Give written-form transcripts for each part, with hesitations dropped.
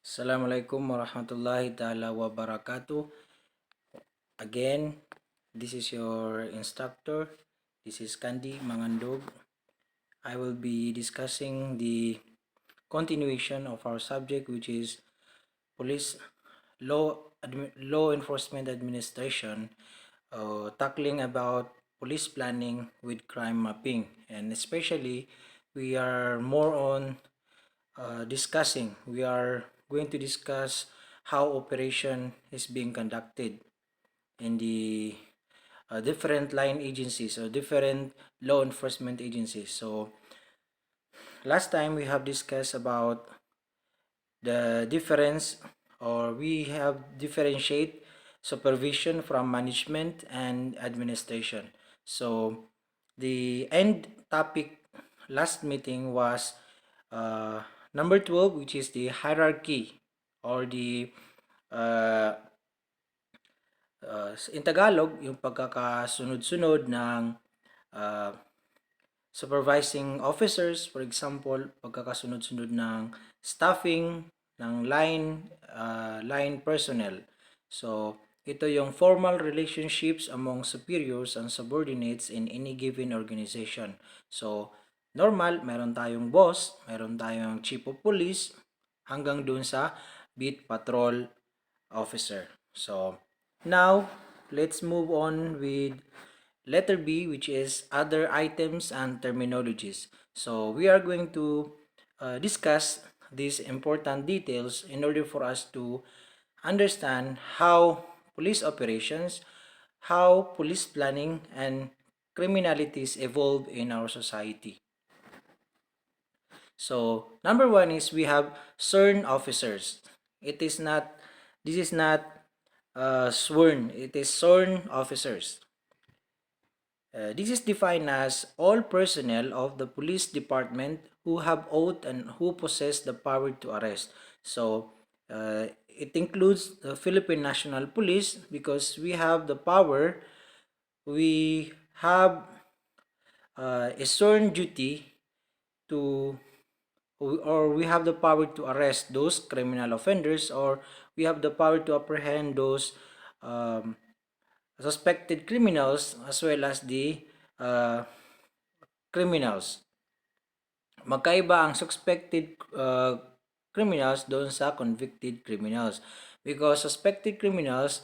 Assalamualaikum warahmatullahi ta'ala wabarakatuh. Again, this is your instructor. This is Kandi Mangandog. I will be discussing the continuation of our subject, which is police law enforcement administration, tackling about police planning with crime mapping, and especially we are more on we are going to discuss how operation is being conducted in the different line agencies or different law enforcement agencies. So last time we have discussed about the difference, or we have differentiate supervision from management and administration. So the end topic last meeting was uh, number 12, which is the hierarchy, or the uh, in Tagalog, yung pagkakasunod-sunod ng uh, supervising officers, for example, pagkakasunod-sunod ng staffing ng line personnel. So, ito yung formal relationships among superiors and subordinates in any given organization. So, normal, meron tayong boss, meron tayong chief of police, hanggang dun sa beat patrol officer. So, now, let's move on with letter B, which is other items and terminologies. So, we are going to discuss these important details in order for us to understand how police operations, how police planning, and criminalities evolve in our society. So, number one is we have sworn officers. It is not, this is not sworn, it is sworn officers. This is defined as all personnel of the police department who have oath and who possess the power to arrest. So, it includes the Philippine National Police because we have the power, we have a sworn duty to, or we have the power to arrest those criminal offenders, or we have the power to apprehend those um, suspected criminals as well as the uh, criminals. Magkaiba ang suspected criminals doon sa convicted criminals. Because suspected criminals,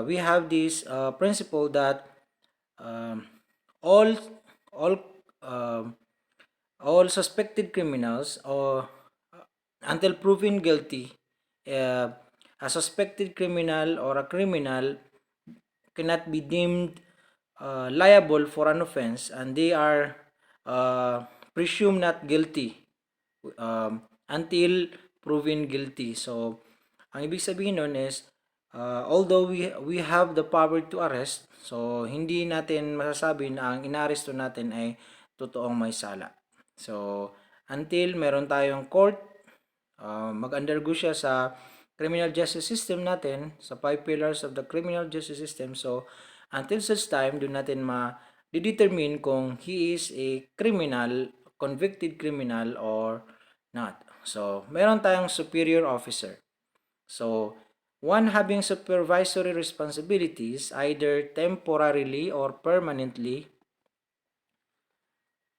we have this principle that um, all all um, all suspected criminals, or until proven guilty, uh, a suspected criminal or a criminal cannot be deemed liable for an offense, and they are uh, presumed not guilty until proven guilty. So, ang ibig sabihin nun is, although we have the power to arrest, so hindi natin masasabi na ang inaresto natin ay totoong may sala. So, until meron tayong court, mag-undergo siya sa criminal justice system natin, sa 5 pillars of the criminal justice system. So, until such time, doon natin ma-determine kung he is a criminal, convicted criminal or not. So, meron tayong superior officer. So, one having supervisory responsibilities either temporarily or permanently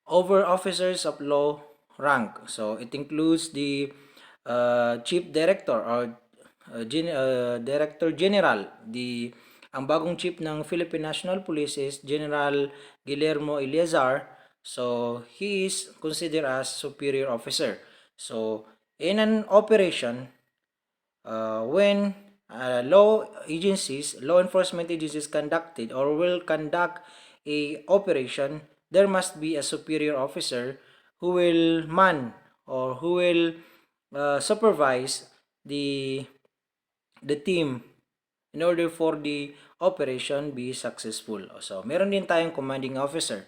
over officers of low rank. So, it includes the chief director or director general. Ang bagong chief ng Philippine National Police is General Guillermo Eleazar. So, he is considered as superior officer. So, in an operation, when law enforcement agencies conducted or will conduct a operation, there must be a superior officer who will man or who will supervise the team in order for the operation be successful. So, meron din tayong commanding officer.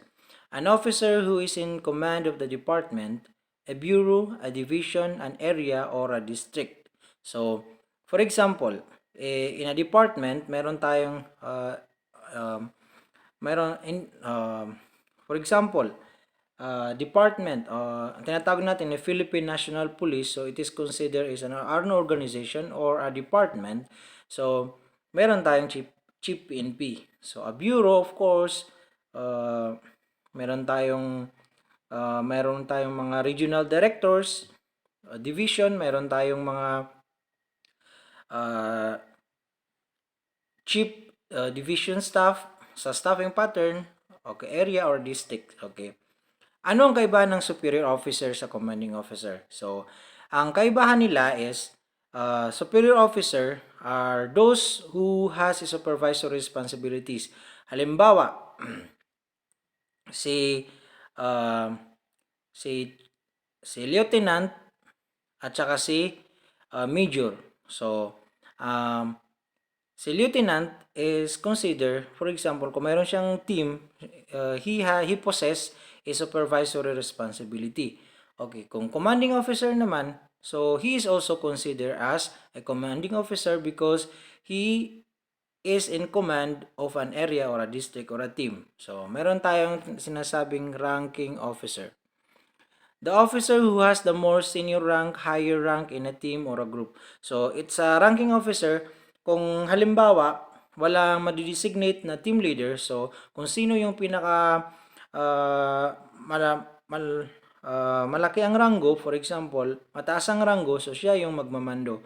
An officer who is in command of the department, a bureau, a division, an area, or a district. So, for example, in a department, meron tayong meron in for example, department, ang tinatawag natin na Philippine National Police. So it is considered as an organization or a department. So meron tayong chief PNP. So a bureau, of course, uh, meron tayong mga regional directors, division, meron tayong mga uh, chief division staff sa staffing pattern, okay, area or district, okay. Ano ang kaibahan ng superior officer sa commanding officer? So, ang kaibahan nila is superior officer are those who has a supervisory responsibilities. Halimbawa, si uh, si si lieutenant at saka si major. So, um, si lieutenant is consider, for example, kung mayroon siyang team, he possess a supervisory responsibility. Okay, kung commanding officer naman, so he is also considered as a commanding officer because he is in command of an area or a district or a team. So, meron tayong sinasabing ranking officer. The officer who has the more senior rank, higher rank in a team or a group. So, it's a ranking officer kung halimbawa, walang madidesignate na team leader. So, kung sino yung pinaka malaki ang ranggo, for example, mataas ang ranggo, so siya yung magmamando.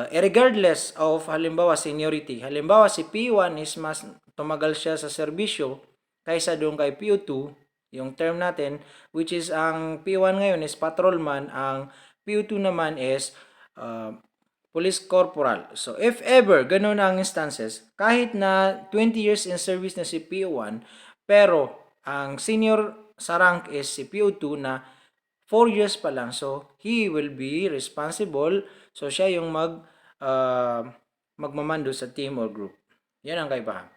Regardless of halimbawa seniority. Halimbawa si P1 is mas tumagal siya sa serbisyo kaysa doon kay PO2, yung term natin, which is ang P1 ngayon is patrolman, ang PO2 naman is police corporal. So if ever ganun ang instances, kahit na 20 years in service na si PO1, pero ang senior sa rank is si PO2 na 4 years pa lang, so he will be responsible. So siya yung magmamando sa team or group. Yan ang kaibahan.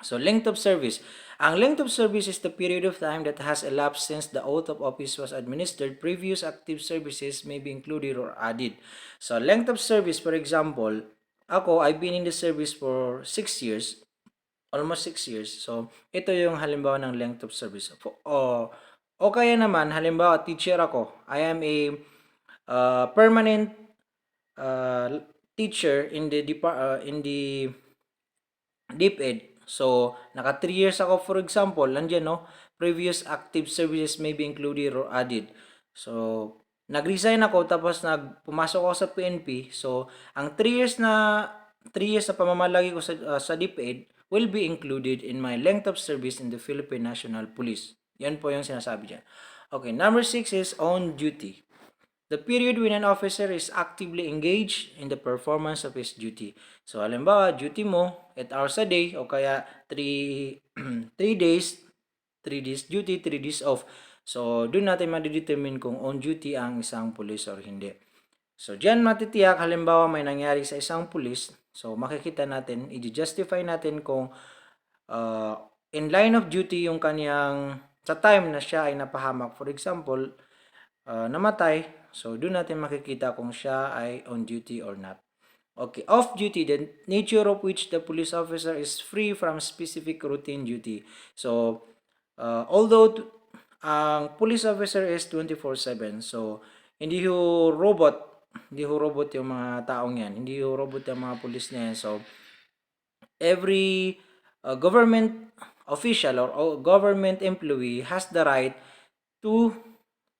So, length of service. Ang length of service is the period of time that has elapsed since the oath of office was administered. Previous active services may be included or added. So, length of service, for example, ako, I've been in the service for 6 years, almost 6 years. So, ito yung halimbawa ng length of service. O kaya naman, halimbawa, teacher ako. I am a permanent teacher in the DepEd. So, naka 3 years ako, for example, nandiyan, no? Previous active services may be included or added. So, nag-resign ako tapos pumasok ako sa PNP. So, ang 3 years na pamamalagi ko sa DepEd will be included in my length of service in the Philippine National Police. Yan po yung sinasabi diyan. Okay, number 6 is on duty. The period when an officer is actively engaged in the performance of his duty. So, halimbawa, duty mo, 8 hours a day, o kaya 3 days, 3 days duty, 3 days off. So, doon natin ma-determine kung on duty ang isang pulis or hindi. So, dyan matitiyak, halimbawa may nangyari sa isang pulis, so makikita natin, i-justify natin kung in line of duty yung kanyang, sa time na siya ay napahamak. For example, namatay, so doon natin makikita kung siya ay on duty or not. Okay, off duty, the nature of which the police officer is free from specific routine duty. So, although ang police officer is 24/7, so hindi ho robot yung mga taong yan. Hindi ho robot yung mga police na yan. So, every government official or government employee has the right to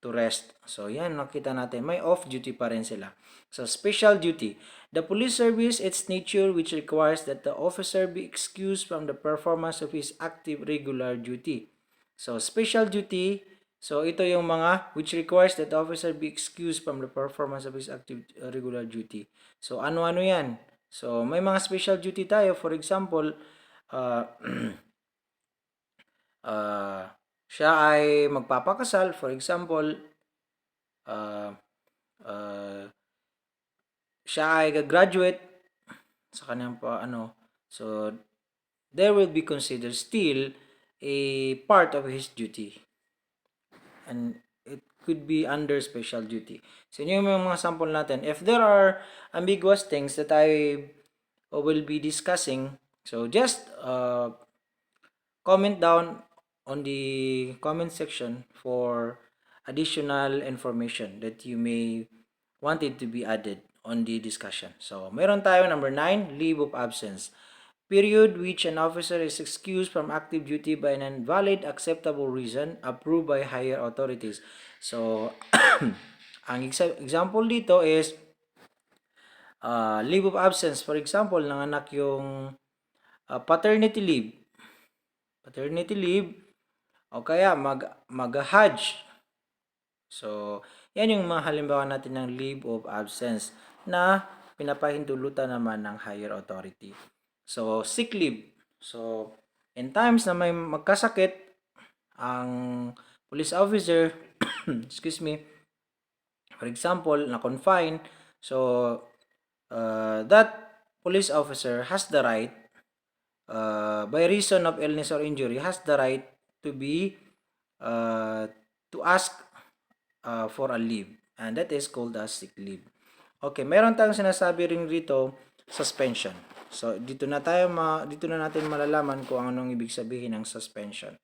rest. So, yan, nakita natin. May off-duty pa rin sila. So, special duty. The police service, its nature, which requires that the officer be excused from the performance of his active regular duty. So, special duty, so ito yung mga which requires that the officer be excused from the performance of his active regular duty. So, ano-ano yan? So, may mga special duty tayo. For example, siya ay magpapakasal, for example, siya ay graduate sa kanyang so there will be considered still a part of his duty, and it could be under special duty. So yun yung mga sample natin. If there are ambiguous things that I will be discussing, so just comment down on the comment section for additional information that you may wanted to be added on the discussion. So, meron tayo number 9, leave of absence. Period which an officer is excused from active duty by an invalid acceptable reason approved by higher authorities. So, ang example dito is leave of absence. For example, nanganak yung paternity leave. Paternity leave o kaya mag-hajj. So, yan yung mga halimbawa natin ng leave of absence na pinapahintulutan naman ng higher authority. So, sick leave. So, in times na may magkasakit ang police officer, excuse me, for example, na-confine, so, that police officer has the right, by reason of illness or injury, has the right to be, to ask for a leave. And that is called as sick leave. Okay, meron tayong sinasabi rin dito, suspension. So, dito na natin malalaman kung anong ibig sabihin ng suspension.